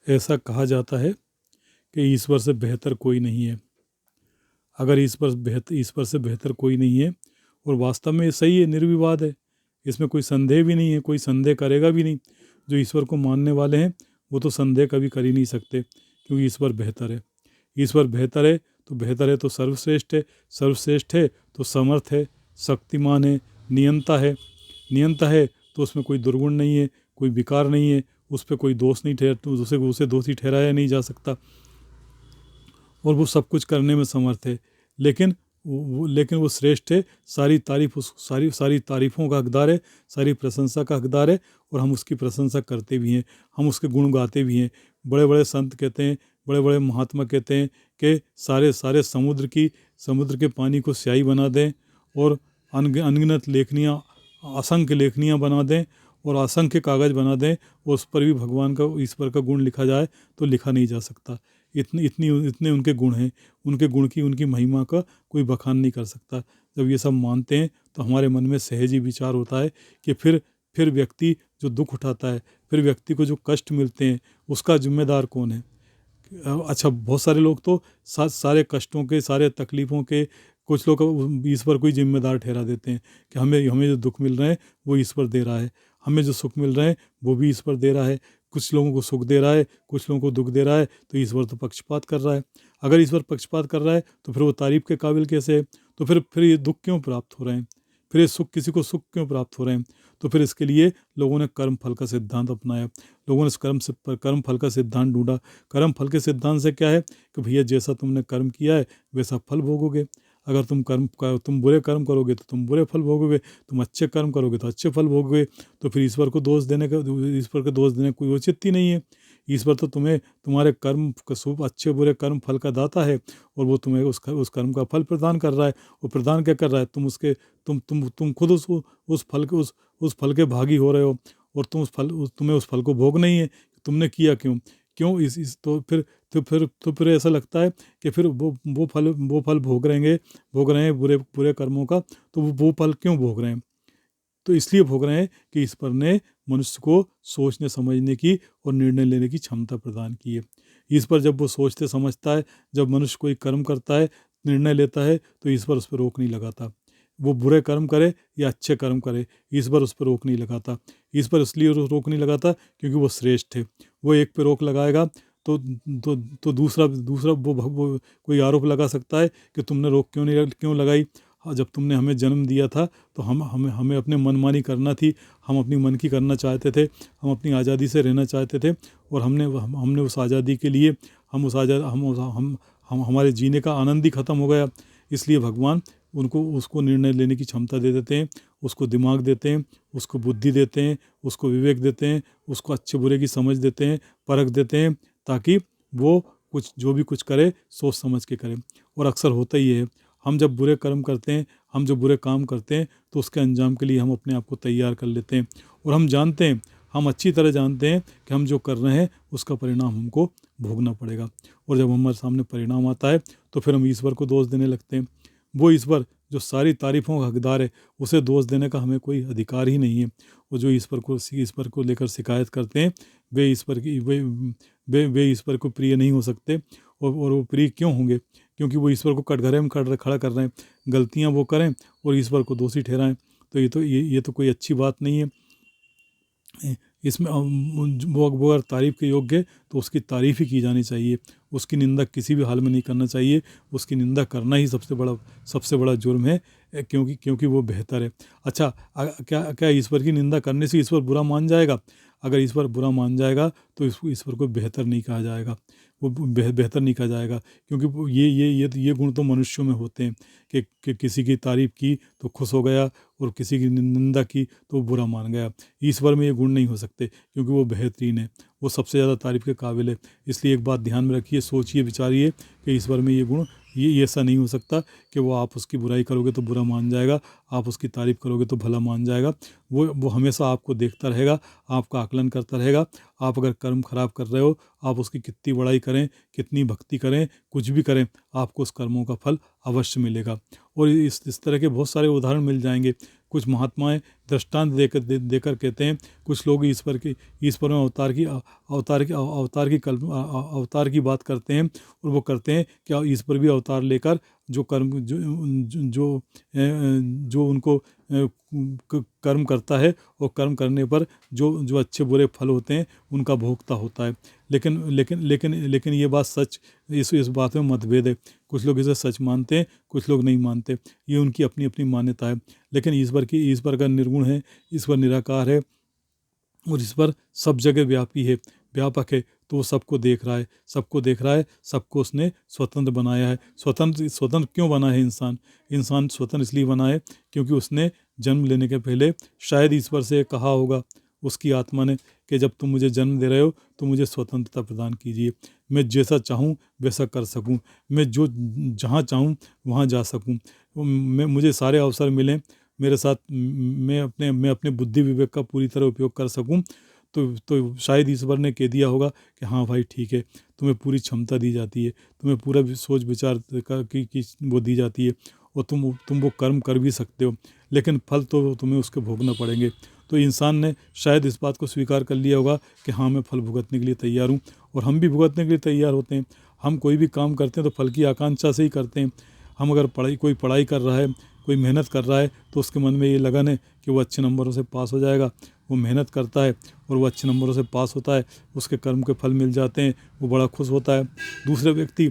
ऐसा कहा जाता है कि ईश्वर से बेहतर कोई नहीं है। अगर ईश्वर से बेहतर कोई नहीं है, और वास्तव में ये सही है, निर्विवाद है, इसमें कोई संदेह भी नहीं है, कोई संदेह करेगा भी नहीं। जो ईश्वर को मानने वाले हैं वो तो संदेह कभी कर ही नहीं सकते, क्योंकि ईश्वर बेहतर है। ईश्वर बेहतर है तो बेहतर है तो सर्वश्रेष्ठ है, सर्वश्रेष्ठ है तो समर्थ है, शक्तिमान है, नियंता है। नियंता है तो उसमें कोई दुर्गुण नहीं है, कोई विकार नहीं है, उस पर कोई दोष नहीं ठहर, तो उसे दोषी ठहराया नहीं जा सकता, और वो सब कुछ करने में समर्थ है। लेकिन वो श्रेष्ठ है, सारी तारीफ़ों का हकदार है, सारी प्रशंसा का हकदार है, और हम उसकी प्रशंसा करते भी हैं, हम उसके गुण गाते भी हैं। बड़े बड़े संत कहते हैं, बड़े बड़े महात्मा कहते हैं कि सारे सारे समुद्र के पानी को स्याही बना दें, और अनगिनत लेखनियाँ, असंख्य लेखनियाँ बना दें, और असंख्य कागज़ बना दें, और उस पर भी भगवान का, ईश्वर का गुण लिखा जाए तो लिखा नहीं जा सकता। इतने उनके गुण हैं, उनके गुण की, उनकी महिमा का कोई बखान नहीं कर सकता। जब ये सब मानते हैं तो हमारे मन में सहज ही विचार होता है कि फिर व्यक्ति जो दुख उठाता है, फिर व्यक्ति को जो कष्ट मिलते हैं, उसका जिम्मेदार कौन है? अच्छा, बहुत सारे लोग तो सारे कष्टों के, सारे तकलीफ़ों के, कुछ लोग ईश्वर को ही जिम्मेदार ठहरा देते हैं कि हमें हमें जो दुख मिल रहे हैं वो ईश्वर दे रहा है, हमें जो सुख मिल रहे हैं वो भी ईश्वर दे रहा है। कुछ लोगों को सुख दे रहा है, कुछ लोगों को दुख दे रहा है, तो ईश्वर तो पक्षपात कर रहा है। अगर ईश्वर पक्षपात कर रहा है तो फिर वो तारीफ़ के काबिल कैसे है? तो फिर ये दुख क्यों प्राप्त हो रहे हैं? फिर ये सुख, किसी को सुख क्यों प्राप्त हो रहे हैं? तो फिर इसके लिए लोगों ने कर्म फल का सिद्धांत अपनाया, लोगों ने इस कर्म फल का सिद्धांत ढूंढा। कर्म फल के सिद्धांत से क्या है कि भैया जैसा तुमने कर्म किया है वैसा फल भोगोगे। अगर तुम बुरे कर्म करोगे तो तुम बुरे फल भोगोगे, तुम अच्छे कर्म करोगे तो अच्छे फल भोगोगे। तो फिर ईश्वर को दोष देने का कोई औचित्य नहीं है। ईश्वर तो तुम्हें तुम्हारे कर्म का शुभ, अच्छे बुरे कर्म फल का दाता है, और वो तुम्हें उस कर्म का फल प्रदान कर रहा है। वो प्रदान क्या कर रहा है? तुम खुद उस फल के भागी हो रहे हो, और तुम्हें उस फल को भोगना ही है। तुमने किया क्यों? क्यों इस तो फिर ऐसा लगता है कि फिर वो फल भोग रहे हैं बुरे बुरे कर्मों का, तो वो फल क्यों भोग रहे हैं? तो इसलिए भोग रहे हैं कि ईश्वर ने मनुष्य को सोचने समझने की और निर्णय लेने की क्षमता प्रदान की है। ईश्वर जब वो सोचते समझता है, जब मनुष्य कोई कर्म करता है, निर्णय लेता है, तो ईश्वर उस पर रोक नहीं लगाता। वो बुरे कर्म करे या अच्छे कर्म करे, ईश्वर उस पर रोक नहीं लगाता। ईश्वर इसलिए रोक नहीं लगाता क्योंकि वो श्रेष्ठ है। वो एक पे रोक लगाएगा तो दूसरा वो कोई आरोप लगा सकता है कि तुमने रोक क्यों लगाई? हाँ, जब तुमने हमें जन्म दिया था तो हमें अपने मनमानी करना थी, हम अपनी मन की करना चाहते थे, हम अपनी आज़ादी से रहना चाहते थे, और हमने उस आज़ादी के लिए हम उस आज़ाद हम हमारे जीने का आनंद ही ख़त्म हो गया। इसलिए भगवान उसको निर्णय लेने की क्षमता दे देते हैं, उसको दिमाग देते हैं, उसको बुद्धि देते हैं, उसको विवेक देते हैं, उसको अच्छे बुरे की समझ देते हैं, परख देते हैं, ताकि वो जो भी कुछ करे सोच समझ के करे। और अक्सर होता ही है, हम जब बुरे कर्म करते हैं, हम जो बुरे काम करते हैं, तो उसके अंजाम के लिए हम अपने आप को तैयार कर लेते हैं, और हम जानते हैं, हम अच्छी तरह जानते हैं कि हम जो कर रहे हैं उसका परिणाम हमको भोगना पड़ेगा। और जब हमारे सामने परिणाम आता है तो फिर हम ईश्वर को दोष देने लगते हैं। वो ईश्वर जो सारी तारीफ़ों का हकदार है, उसे दोष देने का हमें कोई अधिकार ही नहीं है। वो जो ईश्वर को लेकर शिकायत करते हैं, वे ईश्वर को प्रिय नहीं हो सकते। और वो प्रिय क्यों होंगे? क्योंकि वो ईश्वर को कटघरे में खड़ा कर रहे हैं। गलतियां वो करें और ईश्वर को दोषी ठहराएं, तो ये तो कोई अच्छी बात नहीं है। इसमें वो अगर तारीफ़ के योग्य है तो उसकी तारीफ़ ही की जानी चाहिए, उसकी निंदा किसी भी हाल में नहीं करना चाहिए। उसकी निंदा करना ही सबसे बड़ा जुर्म है, क्योंकि वो बेहतर है। अच्छा, क्या ईश्वर की निंदा करने से ईश्वर बुरा मान जाएगा? अगर ईश्वर बुरा मान जाएगा तो ईश्वर को बेहतर नहीं कहा जाएगा, वो बेहतर नहीं कहा जाएगा, क्योंकि ये गुण तो मनुष्यों में होते हैं कि किसी की तारीफ़ की तो खुश हो गया, और किसी की निंदा की तो बुरा मान गया। ईश्वर में ये गुण नहीं हो सकते, क्योंकि वो बेहतरीन है, वो सबसे ज़्यादा तारीफ़ के काबिल है। इसलिए एक बात ध्यान में रखिए, सोचिए, विचारिए कि ईश्वर में ये गुण, ये ऐसा नहीं हो सकता कि वो आप उसकी बुराई करोगे तो बुरा मान जाएगा, आप उसकी तारीफ़ करोगे तो भला मान जाएगा। वो हमेशा आपको देखता रहेगा, आपका आकलन करता रहेगा। आप अगर कर्म खराब कर रहे हो, आप उसकी कितनी बड़ाई करें, कितनी भक्ति करें, कुछ भी करें, आपको उस कर्मों का फल अवश्य मिलेगा। और इस तरह के बहुत सारे उदाहरण मिल जाएंगे। कुछ महात्माएं दृष्टांत देकर कहते हैं, कुछ लोग ईश्वर में अवतार की बात करते हैं, और वो करते हैं कि ईश्वर भी अवतार लेकर जो कर्म जो जो जो जो उनको कर्म करता है, और कर्म करने पर जो जो अच्छे बुरे फल होते हैं उनका भोगता होता है। लेकिन ये बात सच, इस बात में मतभेद है। कुछ लोग इसे सच मानते हैं, कुछ लोग नहीं मानते। ये उनकी अपनी अपनी मान्यता है। लेकिन ईश्वर का निर्गुण है, ईश्वर निराकार है, और ईश्वर सब जगह व्यापक है। तो वो सबको देख रहा है, सबको उसने स्वतंत्र बनाया है। स्वतंत्र क्यों बना है इंसान स्वतंत्र इसलिए बना है क्योंकि उसने जन्म लेने के पहले शायद ईश्वर से कहा होगा, उसकी आत्मा ने, कि जब तुम मुझे जन्म दे रहे हो तो मुझे स्वतंत्रता प्रदान कीजिए, मैं जैसा चाहूँ वैसा कर सकूँ, मैं जहाँ चाहूँ वहाँ जा सकूँ, मुझे सारे अवसर मिलें मेरे साथ, मैं अपने बुद्धि विवेक का पूरी तरह उपयोग कर सकूं। तो शायद ईश्वर ने कह दिया होगा कि हाँ भाई ठीक है, तुम्हें पूरी क्षमता दी जाती है, तुम्हें पूरा सोच विचार की वो दी जाती है, और तुम वो कर्म कर भी सकते हो, लेकिन फल तो तुम्हें उसके भोगना पड़ेंगे। तो इंसान ने शायद इस बात को स्वीकार कर लिया होगा कि हाँ मैं फल भुगतने के लिए तैयार हूँ, और हम भी भुगतने के लिए तैयार होते हैं। हम कोई भी काम करते हैं तो फल की आकांक्षा से ही करते हैं। हम अगर कोई पढ़ाई कर रहा है, कोई मेहनत कर रहा है, तो उसके मन में ये लगन है कि वो अच्छे नंबरों से पास हो जाएगा। वो मेहनत करता है और वो अच्छे नंबरों से पास होता है, उसके कर्म के फल मिल जाते हैं, वो बड़ा खुश होता है। दूसरे व्यक्ति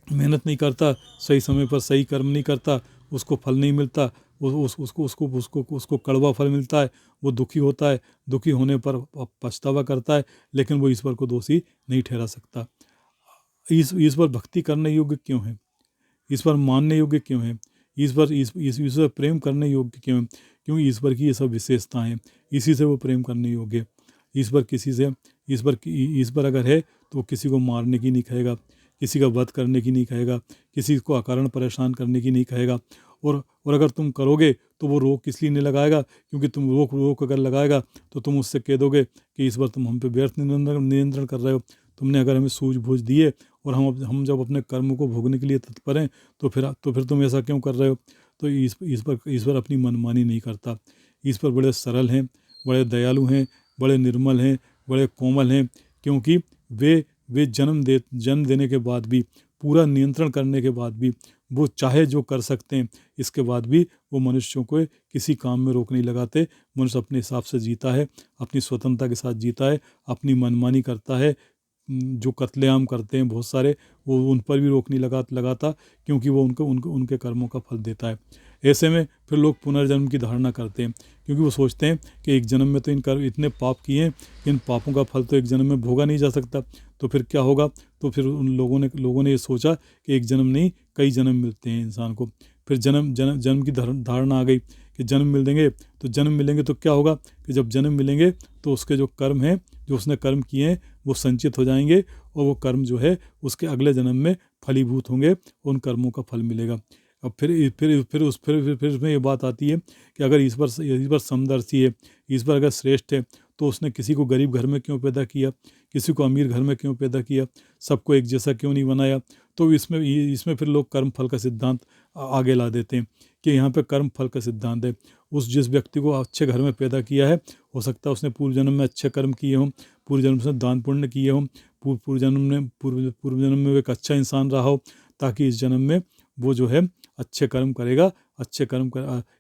मेहनत नहीं करता, सही समय पर सही कर्म नहीं करता, उसको फल नहीं मिलता, उसको कड़वा फल मिलता है, वो दुखी होता है, दुखी होने पर पछतावा करता है, लेकिन वो ईश्वर को दोषी नहीं ठहरा सकता। ईश्वर भक्ति करने योग्य क्यों है? ईश्वर मानने योग्य क्यों है? ईश्वर प्रेम करने योग्य क्यों है? क्योंकि ईश्वर की ये सब विशेषताएं हैं, इसी से वो प्रेम करने योग्य है। ईश्वर अगर है तो वो किसी को मारने की नहीं कहेगा, किसी का वध करने की नहीं कहेगा, किसी को अकारण परेशान करने की नहीं कहेगा। और अगर तुम करोगे तो वो रोक इसलिए नहीं लगाएगा क्योंकि तुम रोक अगर लगाएगा तो तुम उससे कह दोगे कि ईश्वर तुम हम पे व्यर्थ नियंत्रण कर रहे हो। तुमने अगर हमें सूझबूझ दिए और हम जब अपने कर्म को भोगने के लिए तत्पर हैं तो फिर तुम ऐसा क्यों कर रहे हो? तो ईश्वर अपनी मनमानी नहीं करता। ईश्वर बड़े सरल हैं, बड़े दयालु हैं, बड़े निर्मल हैं, बड़े कोमल हैं, क्योंकि वे जन्म देने के बाद भी, पूरा नियंत्रण करने के बाद भी, वो चाहे जो कर सकते हैं, इसके बाद भी वो मनुष्यों को किसी काम में रोक नहीं लगाते। मनुष्य अपने हिसाब से जीता है, अपनी स्वतंत्रता के साथ जीता है, अपनी मनमानी करता है। जो कत्लेआम करते हैं बहुत सारे, वो उन पर भी रोक नहीं लगाता क्योंकि वो उनके कर्मों का फल देता है। ऐसे में फिर लोग पुनर्जन्म की धारणा करते हैं क्योंकि वो सोचते हैं कि एक जन्म में तो इतने पाप किए हैं, इन पापों का फल तो एक जन्म में भोगा नहीं जा सकता, तो फिर क्या होगा? तो फिर उन लोगों ने ये सोचा कि एक जन्म नहीं, कई जन्म मिलते हैं इंसान को। फिर जन्म की धारणा आ गई कि जन्म मिलेंगे तो क्या होगा कि जब जन्म मिलेंगे तो उसके जो कर्म हैं, जो उसने कर्म किए हैं, वो संचित हो जाएंगे, और वो कर्म जो है उसके अगले जन्म में फलीभूत होंगे, उन कर्मों का फल मिलेगा। अब फिर उसमें ये बात आती है कि अगर ईश्वर समदर्शी है, ईश्वर अगर श्रेष्ठ है, तो उसने किसी को गरीब घर में क्यों पैदा किया, किसी को अमीर घर में क्यों पैदा किया, सबको एक जैसा क्यों नहीं बनाया? तो इसमें फिर लोग कर्म फल का सिद्धांत आगे ला देते हैं कि यहाँ पे कर्म फल का सिद्धांत है। जिस व्यक्ति को अच्छे घर में पैदा किया है, हो सकता है उसने पूर्व जन्म में अच्छे कर्म किए हों, पूर्व जन्म से दान पुण्य किए हों, पूर्व जन्म में वो एक अच्छा इंसान रहा हो, ताकि इस जन्म में वो जो है अच्छे कर्म करेगा,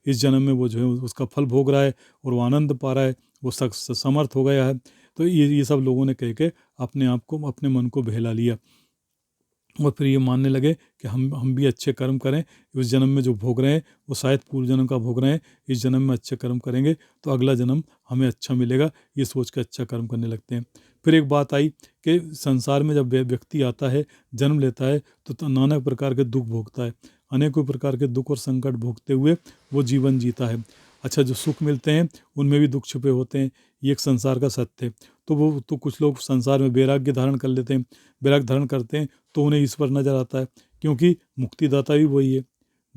इस जन्म में वो जो है उसका फल भोग रहा है और वो आनंद पा रहा है, वो समर्थ हो गया है। तो ये सब लोगों ने कह के अपने आप को, अपने मन को बहला लिया, और फिर ये मानने लगे कि हम भी अच्छे कर्म करें, इस जन्म में जो भोग रहे हैं वो शायद पूर्व जन्म का भोग रहे हैं, इस जन्म में अच्छे कर्म करेंगे तो अगला जन्म हमें अच्छा मिलेगा, ये सोच कर अच्छा कर्म करने लगते हैं। फिर एक बात आई कि संसार में जब व्यक्ति आता है, जन्म लेता है, तो नाना प्रकार के दुख भोगता है, अनेकों प्रकार के दुख और संकट भोगते हुए वो जीवन जीता है। अच्छा, जो सुख मिलते हैं उनमें भी दुख छुपे होते हैं, ये एक संसार का सत्य है। तो कुछ लोग संसार में वैराग्य धारण कर लेते हैं, वैराग्य धारण करते हैं तो उन्हें ईश्वर नजर आता है, क्योंकि मुक्तिदाता भी वही है।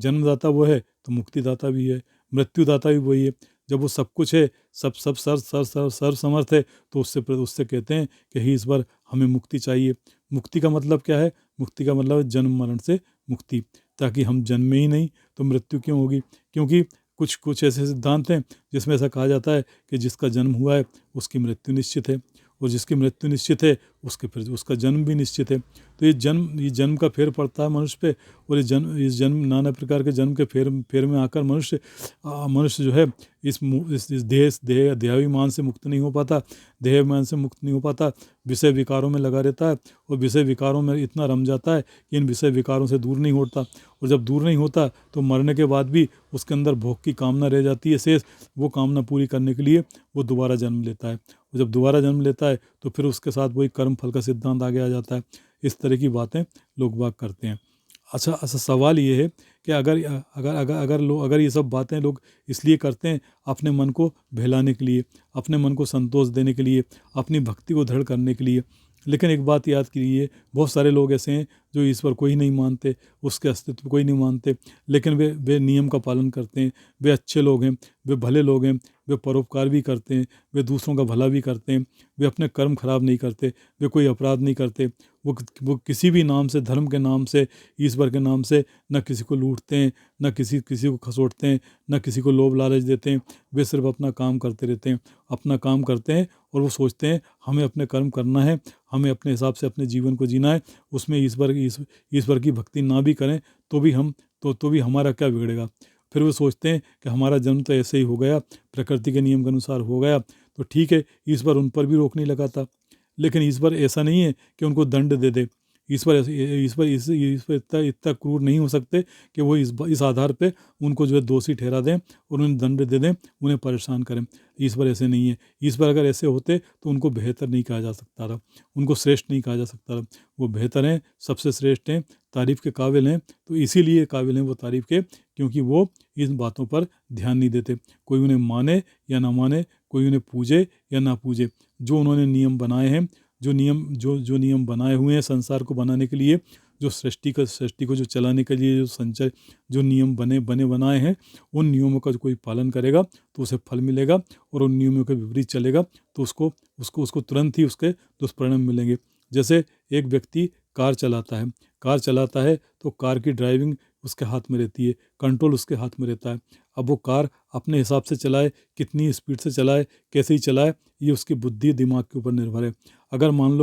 जन्मदाता वो है तो मुक्तिदाता भी है, मृत्युदाता भी वही है। जब वो सब कुछ है, सब सब सर्व समर्थ है, तो उससे कहते हैं कि ही ईश्वर हमें मुक्ति चाहिए। मुक्ति का मतलब क्या है? मुक्ति का मतलब है जन्म मरण से मुक्ति, ताकि हम जन्मे ही नहीं तो मृत्यु क्यों होगी? क्योंकि कुछ कुछ ऐसे सिद्धांत हैं जिसमें ऐसा कहा जाता है कि जिसका जन्म हुआ है उसकी मृत्यु निश्चित है, और जिसकी मृत्यु निश्चित है उसके फिर उसका जन्म भी निश्चित है। तो ये जन्म का फेर पड़ता है मनुष्य पे, और इस जन्म नाना प्रकार के जन्म के फेर में आकर मनुष्य जो है इस देहाभिमान से मुक्त नहीं हो पाता, देहाभिमान से मुक्त नहीं हो पाता, विषय विकारों में लगा रहता है, और विषय विकारों में इतना रम जाता है कि इन विषय विकारों से दूर नहीं होता। और जब दूर नहीं होता तो मरने के बाद भी उसके अंदर भोग की कामना रह जाती है शेष। वो कामना पूरी करने के लिए वो दोबारा जन्म लेता है, और जब दोबारा जन्म लेता है तो फिर उसके साथ वही कर्म फल का सिद्धांत आगे आ जाता है। इस तरह की बातें लोग बाग करते हैं। अच्छा सवाल ये है कि अगर ये सब बातें लोग इसलिए करते हैं अपने मन को बहलाने के लिए, अपने मन को संतोष देने के लिए, अपनी भक्ति को दृढ़ करने के लिए, लेकिन एक बात याद कीजिए, बहुत सारे लोग ऐसे हैं जो ईश्वर को ही नहीं मानते, उसके अस्तित्व को ही नहीं मानते, लेकिन वे नियम का पालन करते हैं, वे अच्छे लोग हैं, वे भले लोग हैं, वे परोपकार भी करते हैं, वे दूसरों का भला भी करते हैं, वे अपने कर्म खराब नहीं करते, वे कोई अपराध नहीं करते, वो किसी भी नाम से, धर्म के नाम से, ईश्वर के नाम से न किसी को लूटते हैं, न किसी को खसोटते हैं, न किसी को लोभ लालच देते हैं। वे सिर्फ अपना काम करते रहते हैं, अपना काम करते हैं, और वो सोचते हैं हमें अपने कर्म करना है, हमें अपने हिसाब से अपने जीवन को जीना है, उसमें ईश्वर की भक्ति ना भी करें तो भी हमारा क्या बिगड़ेगा। फिर वो सोचते हैं कि हमारा जन्म तो ऐसे ही हो गया, प्रकृति के नियम के अनुसार हो गया, तो ठीक है, ईश्वर उन पर भी रोक नहीं लगाता। लेकिन ईश्वर ऐसा नहीं है कि उनको दंड दे दे। ईश्वर इतना क्रूर नहीं हो सकते कि वो इस आधार पे उनको जो है दोषी ठहरा दें और उन्हें दंड दे दें, उन्हें परेशान करें। ईश्वर ऐसे नहीं है। ईश्वर अगर ऐसे होते तो उनको बेहतर नहीं कहा जा सकता था, उनको श्रेष्ठ नहीं कहा जा सकता था। वो बेहतर हैं, सबसे श्रेष्ठ हैं, तारीफ़ के काबिल हैं। तो इसीलिए काबिल हैं वो तारीफ़ के, क्योंकि वो इन बातों पर ध्यान नहीं देते। कोई उन्हें माने या ना माने, कोई उन्हें पूजे या ना पूजे, जो उन्होंने नियम बनाए हैं, जो नियम बनाए हुए हैं संसार को बनाने के लिए, जो सृष्टि को जो चलाने के लिए जो नियम बनाए हैं, उन नियमों का जो कोई पालन करेगा तो उसे फल मिलेगा, और उन नियमों के विपरीत चलेगा तो उसको तुरंत ही उसके दुष्परिणाम मिलेंगे। जैसे एक व्यक्ति कार चलाता है तो कार की ड्राइविंग उसके हाथ में रहती है, कंट्रोल उसके हाथ में रहता है। अब वो कार अपने हिसाब से चलाए, कितनी स्पीड से चलाए, कैसे ही चलाए, ये उसकी बुद्धि दिमाग के ऊपर निर्भर है। अगर मान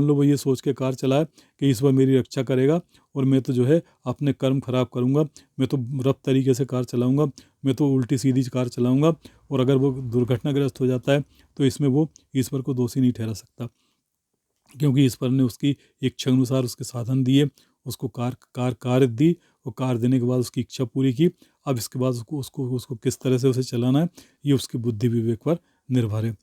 लो वो ये सोच के कार चलाए कि ईश्वर मेरी रक्षा करेगा और मैं तो जो है अपने कर्म खराब करूँगा, मैं तो रफ तरीके से कार चलाऊँगा, मैं तो उल्टी सीधी कार चलाऊँगा, और अगर वो दुर्घटनाग्रस्त हो जाता है तो इसमें वो ईश्वर को दोषी नहीं ठहरा सकता, क्योंकि ईश्वर ने उसकी इच्छा अनुसार उसके साधन दिए, उसको कार दी, और कार देने के बाद उसकी इच्छा पूरी की। अब इसके बाद उसको किस तरह से उसे चलाना है, ये उसकी बुद्धि विवेक पर निर्भर है।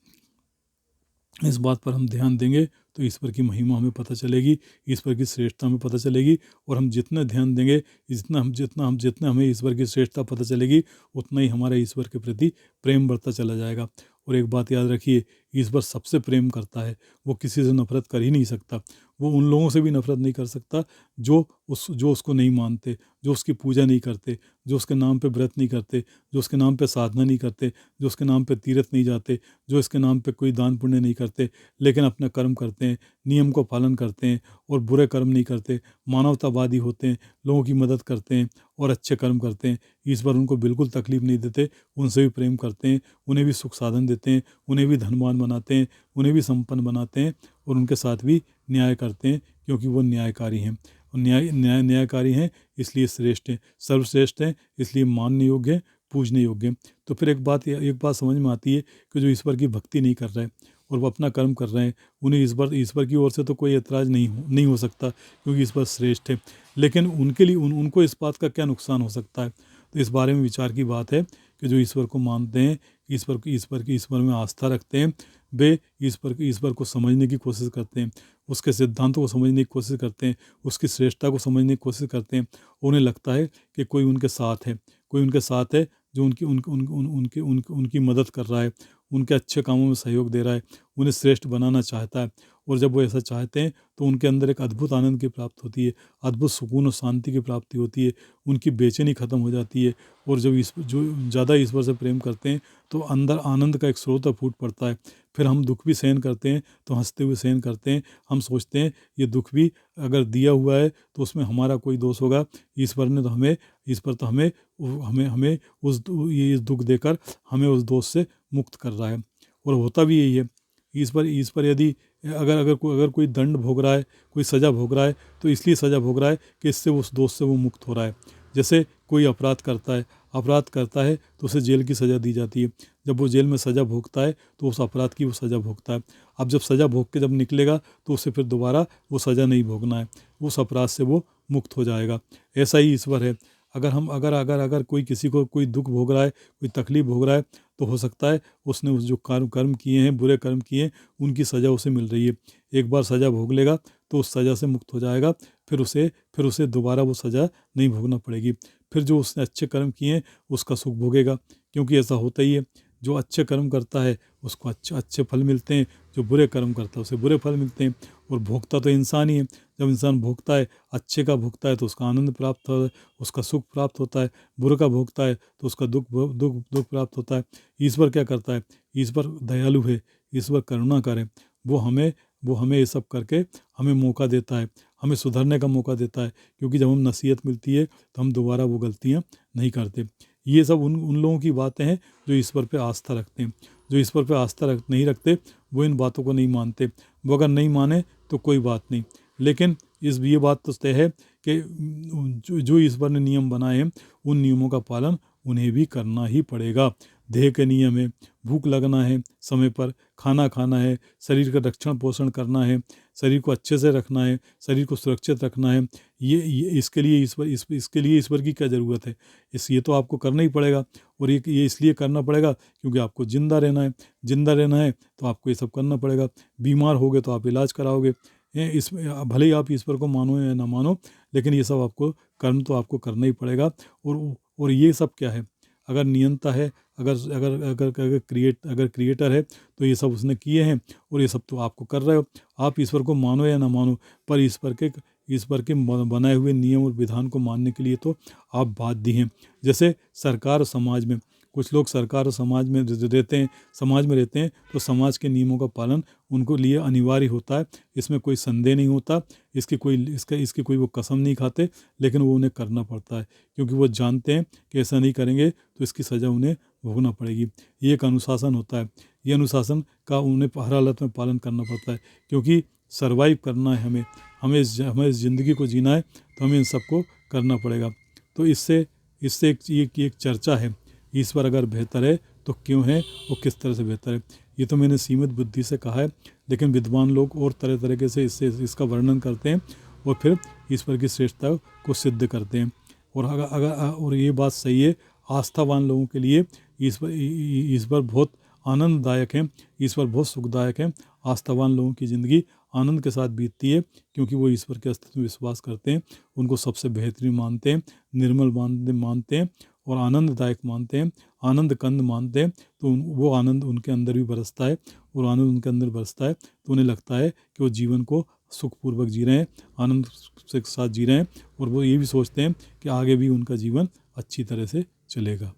इस बात पर हम ध्यान देंगे तो ईश्वर की महिमा हमें पता चलेगी, ईश्वर की श्रेष्ठता हमें पता चलेगी, और हम जितना ध्यान देंगे, जितना हमें ईश्वर की श्रेष्ठता पता चलेगी, उतना ही हमारा ईश्वर के प्रति प्रेम बढ़ता चला जाएगा। और एक बात याद रखिए, ईश्वर सबसे प्रेम करता है, वो किसी से नफरत कर ही नहीं सकता। वो उन लोगों से भी नफरत नहीं कर सकता जो उसको नहीं मानते, जो उसकी पूजा नहीं करते, जो उसके नाम पे व्रत नहीं करते, जो उसके नाम पे साधना नहीं करते, जो उसके नाम पे तीर्थ नहीं जाते, जो इसके नाम पे कोई दान पुण्य नहीं करते, लेकिन अपना कर्म करते हैं, नियम को पालन करते हैं, और बुरे कर्म नहीं करते, मानवतावादी होते हैं, लोगों की मदद करते हैं और अच्छे कर्म करते हैं। ईश्वर उनको बिल्कुल तकलीफ नहीं देते, उनसे भी प्रेम करते हैं, उन्हें भी सुख साधन देते हैं, उन्हें भी धनवान बनाते हैं, उन्हें भी संपन्न बनाते हैं, और उनके साथ भी न्याय करते हैं, क्योंकि वो न्यायकारी हैं। और न्यायकारी हैं इसलिए श्रेष्ठ हैं, सर्वश्रेष्ठ हैं इसलिए मानने योग्य हैं, पूजने योग्य हैं। तो फिर एक बात समझ में आती है कि जो ईश्वर की भक्ति नहीं कर रहे हैं और वो अपना कर्म कर रहे हैं, उन्हें ईश्वर की ओर से तो कोई ऐतराज़ नहीं हो सकता, क्योंकि ईश्वर श्रेष्ठ है। लेकिन उनके लिए उनको इस बात का क्या नुकसान हो सकता है? तो इस बारे में विचार की बात है कि जो ईश्वर को मानते हैं, ईश्वर में आस्था रखते हैं, वे ईश्वर को समझने की कोशिश करते हैं, उसके सिद्धांतों को समझने की कोशिश करते हैं, उसकी श्रेष्ठता को समझने की कोशिश करते हैं। उन्हें लगता है कि कोई उनके साथ है जो उनकी मदद कर रहा है, उनके अच्छे कामों में सहयोग दे रहा है, उन्हें श्रेष्ठ बनाना चाहता है, और जब वो ऐसा चाहते हैं तो उनके अंदर एक अद्भुत आनंद की प्राप्ति होती है, अद्भुत सुकून और शांति की प्राप्ति होती है, उनकी बेचैनी खत्म हो जाती है। और जब जो ज़्यादा ईश्वर से प्रेम करते हैं तो अंदर आनंद का एक स्रोत फूट पड़ता है। फिर हम दुख भी सहन करते हैं तो हंसते हुए सहन करते हैं। हम सोचते हैं ये दुख भी अगर दिया हुआ है तो उसमें हमारा कोई दोष होगा, ईश्वर ने तो हमें हमें हमें ये दुख देकर हमें उस दोष से मुक्त कर रहा है। और होता भी यही है। ईश्वर यदि अगर कोई दंड भोग रहा है, कोई सज़ा भोग रहा है, तो इसलिए सज़ा भोग रहा है कि इससे उस दोष से वो मुक्त हो रहा है। जैसे कोई अपराध करता है तो उसे जेल की सज़ा दी जाती है। जब वो जेल में सज़ा भोगता है तो उस अपराध की वो सज़ा भोगता है। अब जब सज़ा भोग के जब निकलेगा तो उसे फिर दोबारा वो सज़ा नहीं भोगना है, उस अपराध से वो मुक्त हो जाएगा। ऐसा ही ईश्वर है। अगर कोई किसी को कोई दुख भोग रहा है, कोई तकलीफ भोग रहा है, तो हो सकता है उसने उस जो कर्म किए हैं, बुरे कर्म किए हैं, उनकी सज़ा उसे मिल रही है। एक बार सज़ा भोग लेगा तो उस सज़ा से मुक्त हो जाएगा। फिर उसे दोबारा वो सज़ा नहीं भोगना पड़ेगी। फिर जो उसने अच्छे कर्म किए हैं उसका सुख भोगेगा, क्योंकि ऐसा होता ही है। जो अच्छे कर्म करता है उसको अच्छे फल मिलते हैं, जो बुरे कर्म करता है उसे बुरे फल मिलते हैं। और भोगता तो इंसान ही है। जब इंसान भोगता है, अच्छे का भोगता है तो उसका आनंद प्राप्त होता है, उसका सुख प्राप्त होता है। बुरे का भोगता है तो उसका दुख प्राप्त होता है। ईश्वर क्या करता है? ईश्वर दयालु है, ईश्वर करुणा करे। वो हमें ये सब करके हमें मौका देता है, हमें सुधरने का मौका देता है, क्योंकि जब हम नसीहत मिलती है तो हम दोबारा वो गलतियाँ नहीं करते। ये सब उन लोगों की बातें हैं जो ईश्वर पे आस्था रखते हैं। जो ईश्वर पे आस्था नहीं रखते वो इन बातों को नहीं मानते। वो अगर नहीं माने तो कोई बात नहीं, लेकिन ये बात तो तय है कि जो ईश्वर ने नियम बनाए हैं उन नियमों का पालन उन्हें भी करना ही पड़ेगा। देह के नियम है, भूख लगना है, समय पर खाना खाना है, शरीर का रक्षण पोषण करना है, शरीर को अच्छे से रखना है, शरीर को सुरक्षित रखना है। ये इसके लिए ईश्वर की क्या ज़रूरत है? ये तो आपको करना ही पड़ेगा। और ये इसलिए करना पड़ेगा क्योंकि आपको जिंदा रहना है। जिंदा रहना है तो आपको ये सब करना पड़ेगा। बीमार हो गए तो आप इलाज कराओगे। इसमें भले ही आप ईश्वर को मानो या ना मानो, लेकिन ये सब आपको कर्म तो आपको करना ही पड़ेगा। और ये सब क्या है? अगर नियंता है, अगर क्रिएटर है, तो ये सब उसने किए हैं और ये सब तो आपको कर रहे हो। आप ईश्वर को मानो या ना मानो, पर ईश्वर के बनाए हुए नियम और विधान को मानने के लिए तो आप बाध्य हैं। जैसे सरकार और समाज में कुछ लोग सरकार और समाज में रहते हैं तो समाज के नियमों का पालन उनको लिए अनिवार्य होता है। इसमें कोई संदेह नहीं होता। इसकी कोई वो कसम नहीं खाते, लेकिन वो उन्हें करना पड़ता है, क्योंकि वो जानते हैं कि ऐसा नहीं करेंगे तो इसकी सज़ा उन्हें भोगना पड़ेगी। ये एक अनुशासन होता है। ये अनुशासन का उन्हें हर हालत में पालन करना पड़ता है, क्योंकि सर्वाइव करना है हमें इस ज़िंदगी को जीना है, तो हमें इन सबको करना पड़ेगा। तो इससे एक चर्चा है, ईश्वर अगर बेहतर है तो क्यों है और किस तरह से बेहतर है। ये तो मैंने सीमित बुद्धि से कहा है, लेकिन विद्वान लोग और तरह तरीके से इसका वर्णन करते हैं और फिर ईश्वर की श्रेष्ठता को सिद्ध करते हैं। और ये बात सही है, आस्थावान लोगों के लिए ईश्वर बहुत आनंददायक है, ईश्वर बहुत सुखदायक है। आस्थावान लोगों की ज़िंदगी आनंद के साथ बीतती है, क्योंकि वो ईश्वर के अस्तित्व में विश्वास करते हैं, उनको सबसे बेहतरीन मानते हैं, निर्मल मानते हैं और आनंददायक मानते हैं, आनंद कंद मानते हैं। तो वो आनंद उनके अंदर भी बरसता है, और आनंद उनके अंदर बरसता है तो उन्हें लगता है कि वो जीवन को सुखपूर्वक जी रहे हैं, आनंद के साथ जी रहे हैं, और वो ये भी सोचते हैं कि आगे भी उनका जीवन अच्छी तरह से चलेगा।